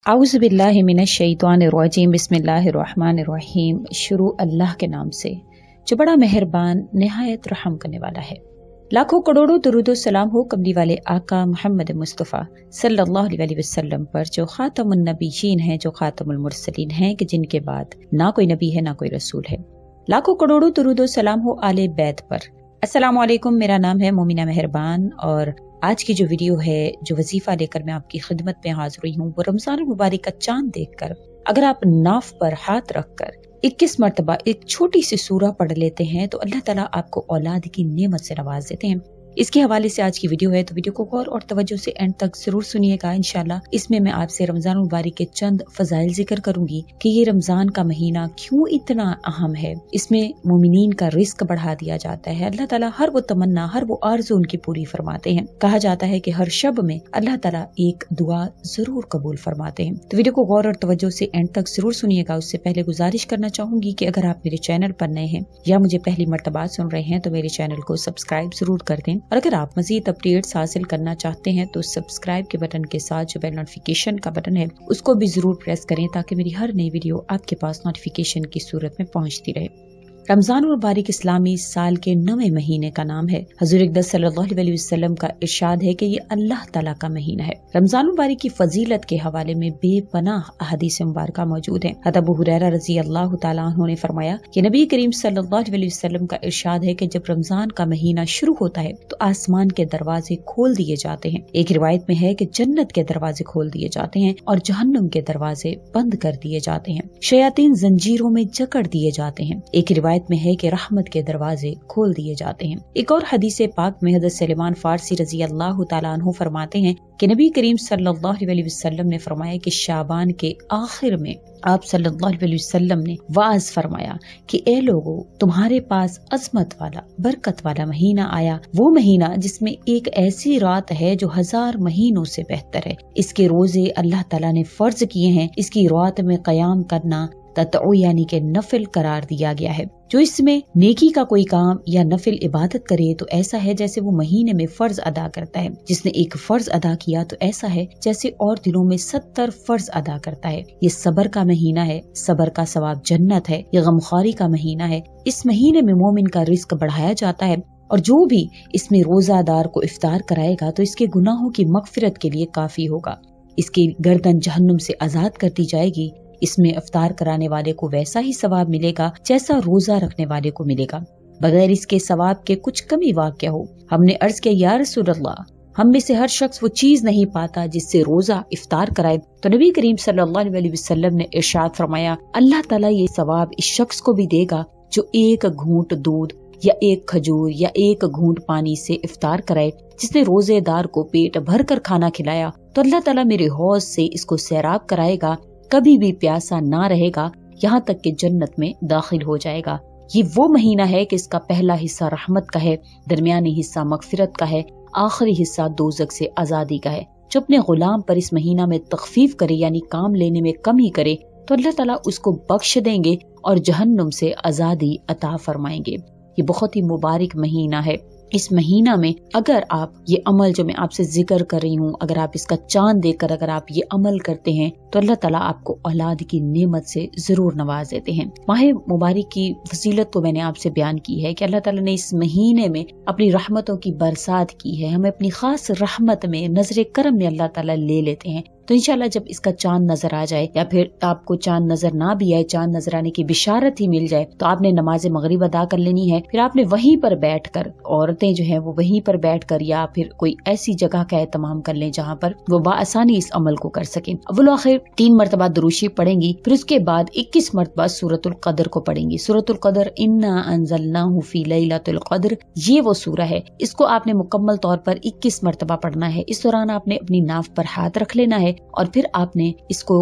आउज़ुबिल्लाहि मिनश्शैतानिर्रजीम बिस्मिल्लाहिर्रहमानिर्रहीम। शुरू अल्लाह के नाम से जो बड़ा मेहरबान निहायत रहम करने वाला है। लाखों करोड़ों दुरूद सलाम हो कमली वाले आका मोहम्मद मुस्तफ़ा सल्लल्लाहु अलैहि वसल्लम पर, जो खातमुन नबीयीन हैं, जो खातमुल मुरसलीन हैं, कि जिनके बाद ना कोई नबी है ना कोई रसूल है। लाखों करोड़ों दुरूद सलाम हो आले बैत पर। अस्सलाम वालेकुम, मेरा नाम है मोमिना मेहरबान और आज की जो वीडियो है, जो वजीफा लेकर मैं आपकी खिदमत में हाजिर हुई हूँ, वो रमजान मुबारक का चांद देखकर अगर आप नाफ पर हाथ रखकर 21 मरतबा एक छोटी सी सूरा पढ़ लेते हैं तो अल्लाह ताला आपको औलाद की नेमत से नवाज देते हैं। इसके हवाले से आज की वीडियो है, तो वीडियो को गौर और तवज्जो से एंड तक जरूर सुनिएगा। इंशाल्लाह इसमें मैं आपसे रमजान मुबारक के चंद फजाइल जिक्र करूंगी कि ये रमजान का महीना क्यों इतना अहम है। इसमें मोमिनीन का रिस्क बढ़ा दिया जाता है। अल्लाह ताला हर वो तमन्ना, हर वो आरज़ू उनकी पूरी फरमाते हैं। कहा जाता है कि हर शब में अल्लाह ताला एक दुआ जरूर कबूल फरमाते हैं। तो वीडियो को गौर और तवज्जो से एंड तक जरूर सुनिएगा। उससे पहले गुजारिश करना चाहूंगी कि अगर आप मेरे चैनल पर नए हैं या मुझे पहली मर्तबा सुन रहे हैं तो मेरे चैनल को सब्सक्राइब जरूर कर दें, और अगर आप मजीद अपडेट्स हासिल करना चाहते हैं तो सब्सक्राइब के बटन के साथ जो बेल नोटिफिकेशन का बटन है उसको भी जरूर प्रेस करें ताकि मेरी हर नई वीडियो आपके पास नोटिफिकेशन की सूरत में पहुंचती रहे। रमजान मुबारक इस्लामी साल के 9वें महीने का नाम है। हुज़ूर अक़दस सल्लल्लाहु अलैहि वसल्लम का इरशाद है कि ये अल्लाह ताला का महीना है। रमजान मुबारक की फजीलत के हवाले में बेपनाह अहादीस मुबारका मौजूद है। अबू हुरैरा रज़ी अल्लाह तआला अन्हु ने फरमाया कि नबी करीम सल्लल्लाहु अलैहि वसल्लम का इरशाद है कि जब रमजान का महीना शुरू होता है तो आसमान के दरवाजे खोल दिए जाते हैं। एक रिवायत में है कि जन्नत के दरवाजे खोल दिए जाते हैं और जहन्नुम के दरवाजे बंद कर दिए जाते हैं। शयातीन जंजीरों में जकड़ दिए जाते हैं। एक रिवायत में है कि रहमत के दरवाजे खोल दिए जाते हैं। एक और हदीस पाक में हज़रत सलेमान फारसी रज़ी अल्लाह तआला अन्हु फरमाते हैं कि नबी करीम सल्लल्लाहु अलैहि वसल्लम ने फरमाया कि शाबान के आखिर में आप सल्लल्लाहु अलैहि वसल्लम ने वाज फरमाया कि ए लोगों, तुम्हारे पास अजमत वाला बरकत वाला महीना आया, वो महीना जिसमें एक ऐसी रात है जो 1000 महीनों से बेहतर है। इसके रोजे अल्लाह ताला ने फर्ज किए हैं। इसकी रात में कयाम करना ततऊ यानी के नफिल करार दिया गया है। जो इसमें नेकी का कोई काम या नफिल इबादत करे तो ऐसा है जैसे वो महीने में फर्ज अदा करता है। जिसने एक फर्ज अदा किया तो ऐसा है जैसे और दिनों में 70 फर्ज अदा करता है। ये सबर का महीना है, सबर का सवाब जन्नत है। ये गमख्वारी का महीना है। इस महीने में मोमिन का रिस्क बढ़ाया जाता है और जो भी इसमें रोजादार को इफ्तार कराएगा तो इसके गुनाहों की मगफिरत के लिए काफी होगा। इसकी गर्दन जहन्नुम से आजाद कर दी जाएगी। इसमें इफ्तार कराने वाले को वैसा ही सवाब मिलेगा जैसा रोजा रखने वाले को मिलेगा, बगैर इसके सवाब के कुछ कमी वाक़या हो। हमने अर्ज किया, या रसूल अल्लाह, हम में से हर शख्स वो चीज नहीं पाता जिससे रोजा इफ्तार कराए। तो नबी करीम सल्लल्लाहु अलैहि वसल्लम ने इरशाद फरमाया, अल्लाह ताला ये सवाब इस शख्स को भी देगा जो एक घूंट दूध या एक खजूर या एक घूंट पानी से इफ्तार कराए। जिसने रोजेदार को पेट भर कर खाना खिलाया तो अल्लाह ताला मेरे हौज से इसको सैराब कराएगा, कभी भी प्यासा ना रहेगा, यहाँ तक कि जन्नत में दाखिल हो जाएगा। ये वो महीना है कि इसका पहला हिस्सा रहमत का है, दरमियानी हिस्सा मगफिरत का है, आखिरी हिस्सा दोज़ख से आजादी का है। जो अपने गुलाम पर इस महीना में तखफीफ करे यानी काम लेने में कमी करे तो अल्लाह ताला उसको बख्श देंगे और जहन्नुम से आजादी अता फरमाएंगे। ये बहुत ही मुबारक महीना है। इस महीना में अगर आप ये अमल जो मैं आपसे जिक्र कर रही हूँ, अगर आप इसका चांद देखकर अगर आप ये अमल करते हैं तो अल्लाह ताला आपको औलाद की नेमत से जरूर नवाज देते हैं। माह मुबारक की फजीलत तो मैंने आपसे बयान की है कि अल्लाह ताला ने इस महीने में अपनी रहमतों की बरसात की है। हमें अपनी खास रहमत में, नजर करम में अल्लाह ताला ले लेते हैं। तो इंशाल्लाह जब इसका चांद नजर आ जाए या फिर आपको चांद नजर ना भी आए, चांद नजर आने की बिशारत ही मिल जाए, तो आपने नमाज मगरिब अदा कर लेनी है। फिर आपने वहीं पर बैठकर, औरतें जो है वो वहीं पर बैठकर या फिर कोई ऐसी जगह का एहतमाम कर लें जहाँ पर वो बाआसानी इस अमल को कर सकें। अव्वल आखिर 3 मरतबा दुरूशी पढ़ेंगी, फिर उसके बाद 21 मरतबा सूरतुल कदर को पढ़ेंगी। सूरतुल कदर, इन्ना अंज़लनाहु फी लैलतुल कदर, ये वो सूरा है। इसको आपने मुकम्मल तौर पर 21 मरतबा पढ़ना है। इस दौरान आपने अपनी नाफ पर हाथ रख लेना है और फिर आपने इसको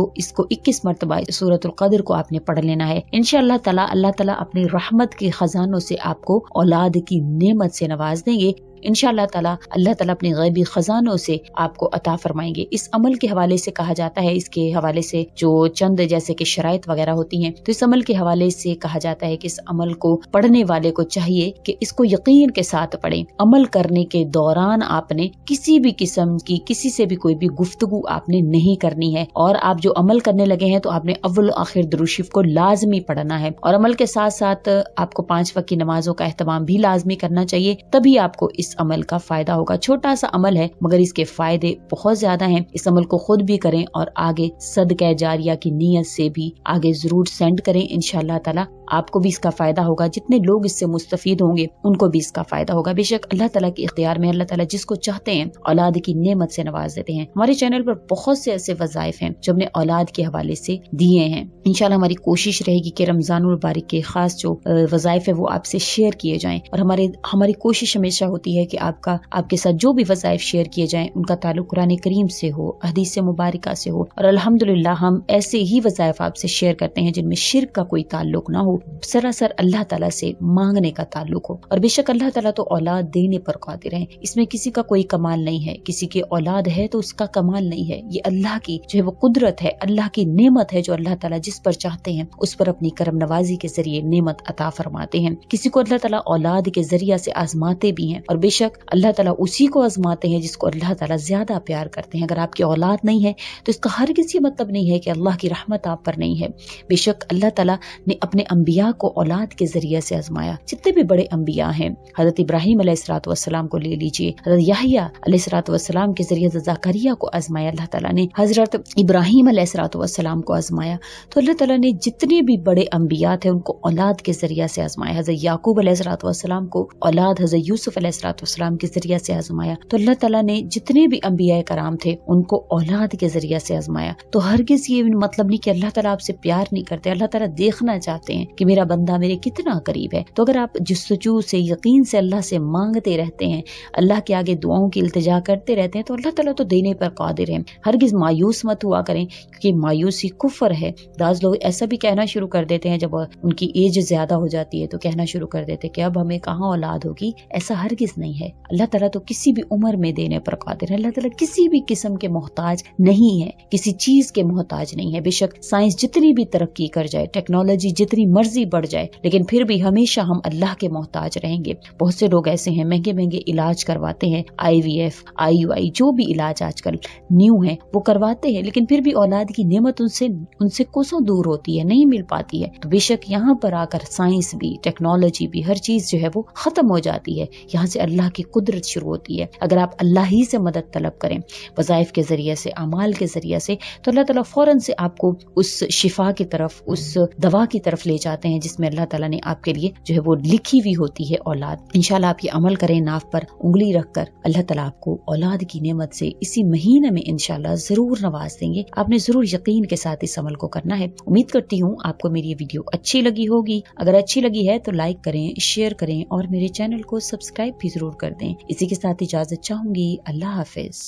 21 मरतबा सूरतुल कदर को आपने पढ़ लेना है। इंशाअल्लाह ताला अल्लाह ताला अपनी रहमत के खजानों से आपको औलाद की नेमत से नवाज देंगे। इंशाअल्लाह ताला अल्लाह ताला अपने गैबी खजानों से आपको अता फरमाएंगे। इस अमल के हवाले से कहा जाता है, इसके हवाले से जो चंद जैसे कि शराइत वगैरह होती हैं, तो इस अमल के हवाले से कहा जाता है कि इस अमल को पढ़ने वाले को चाहिए कि इसको यकीन के साथ पढ़ें। अमल करने के दौरान आपने किसी भी किस्म की किसी से भी कोई भी गुफ्तगू आपने नहीं करनी है, और आप जो अमल करने लगे हैं तो आपने अव्वल आखिर दुरूद शरीफ को लाजमी पढ़ना है, और अमल के साथ साथ आपको 5 वक्त की नमाजों का एहतमाम भी लाजमी करना चाहिए, तभी आपको इस अमल का फायदा होगा। छोटा सा अमल है मगर इसके फायदे बहुत ज्यादा हैं। इस अमल को खुद भी करें और आगे सदका जारिया की नीयत से भी आगे जरूर सेंड करें। इंशाअल्लाह ताला आपको भी इसका फायदा होगा, जितने लोग इससे मुस्तफीद होंगे उनको भी इसका फायदा होगा। बेशक अल्लाह ताला के इख्तियार में, अल्लाह ताला जिसको चाहते हैं औलाद की नेमत से नवाज देते हैं। हमारे चैनल पर बहुत से ऐसे वज़ाइफ हैं जो हमने औलाद के हवाले से दिए हैं। इंशाल्लाह हमारी कोशिश रहेगी कि रमजानुल मुबारक के खास जो वज़ाइफ है वो आपसे शेयर किए जाएं, और हमारी कोशिश हमेशा होती है कि आपके साथ जो भी वज़ाइफ शेयर किए जाएं उनका ताल्लुक कुरान करीम से हो, हदीस मुबारका से हो, और अल्हम्दुलिल्लाह हम ऐसे ही वज़ाइफ आपसे शेयर करते हैं जिनमें शिर्क का कोई ताल्लुक ना हो, सरासर अल्लाह ताला से मांगने का ताल्लुक हो। और बेशक अल्लाह ताला तो औलाद देने पर कादिर है, इसमें किसी का कोई कमाल नहीं है। किसी के औलाद है तो उसका कमाल नहीं है, ये अल्लाह की जो है वो कुदरत है, अल्लाह की नेमत है, जो अल्लाह ताला जिस पर चाहते हैं उस पर अपनी करम नवाजी के जरिए नेमत अता फरमाते हैं। किसी को अल्लाह ताला औलाद के जरिया से आजमाते भी हैं, और बेशक अल्लाह ताला उसी को आजमाते हैं जिसको अल्लाह ताला ज्यादा प्यार करते हैं। अगर आपकी औलाद नहीं है तो इसका हर किसी मतलब नहीं है कि अल्लाह की रहमत आप पर नहीं है। बेशक अल्लाह ताला ने अपने अंबिया को औलाद के जरिए से आजमाया। जितने भी बड़े अंबिया हैं, हजरत इब्राहिम अलैहिस्सलाम को ले लीजिए, हजरत याहिया अलैहिस्सलाम के जरिए ज़करिया को आजमाया अल्लाह ताला ने, हजरत इब्राहिम अलैहिस्सलाम को आजमाया। तो अल्लाह ताला ने जितने भी बड़े अंबिया थे उनको औलाद के जरिए से आजमाया। हजरत याकूब अलैहिस्सलाम को औलाद, हजरत यूसुफ अलैहिस्सलाम के जरिए से आजमाया। तो अल्लाह ताला ने जितने भी अंबिया कराम थे उनको औलाद के जरिए से आजमाया। तो हरगिज़ ये मतलब नहीं कि अल्लाह ताला आपसे प्यार नहीं करते, अल्लाह ताला देखना चाहते हैं कि मेरा बंदा मेरे कितना करीब है। तो अगर आप जुस्तजू से, यकीन से अल्लाह से मांगते रहते हैं, अल्लाह के आगे दुआओं की इल्तिजा करते रहते हैं, तो अल्लाह ताला तो देने पर कादिर है। हरगिज़ मायूस मत हुआ करें, क्योंकि मायूसी कुफ्र है। दास लोग ऐसा भी कहना शुरू कर देते हैं जब उनकी एज ज्यादा हो जाती है, तो कहना शुरू कर देते कि अब हमें कहाँ औलाद होगी। ऐसा हरगिज़ नहीं है। अल्लाह ताला तो किसी भी उम्र में देने पर कादिर है। अल्लाह ताला किसी भी किस्म के मोहताज नहीं है, किसी चीज के मोहताज नहीं है। बेशक साइंस जितनी भी तरक्की कर जाए, टेक्नोलॉजी जितनी मर्जी बढ़ जाए, लेकिन फिर भी हमेशा हम अल्लाह के मोहताज रहेंगे। बहुत से लोग ऐसे हैं महंगे महंगे इलाज करवाते हैं, IVF, IUI, जो भी इलाज आजकल न्यू है वो करवाते हैं, लेकिन फिर भी औलाद की नेमत उनसे कोसों दूर होती है, नहीं मिल पाती है। तो बेशक यहाँ पर आकर साइंस भी, टेक्नोलॉजी भी, हर चीज जो है वो खत्म हो जाती है। यहाँ से अल्लाह की कुदरत शुरू होती है। अगर आप अल्लाह ही से मदद तलब करें वज़ाइफ के जरिए से, अमाल के जरिए से, तो अल्लाह ताला फौरन से आपको उस शिफा की तरफ, उस दवा की तरफ ले जाते हैं जिसमें अल्लाह ताला ने आपके लिए जो है वो लिखी हुई होती है औलाद। इंशाल्लाह आप ये अमल करें, नाफ पर उंगली रखकर। अल्लाह ताला आपको औलाद की नेमत से इसी महीने में इंशाल्लाह जरूर नवाज देंगे। आपने जरूर यकीन के साथ इस अमल को करना है। उम्मीद करती हूँ आपको मेरी ये वीडियो अच्छी लगी होगी। अगर अच्छी लगी है तो लाइक करें, शेयर करें और मेरे चैनल को सब्सक्राइब भी जरूर कर दें। इसी के साथ इजाजत चाहूंगी। अल्लाह हाफिज।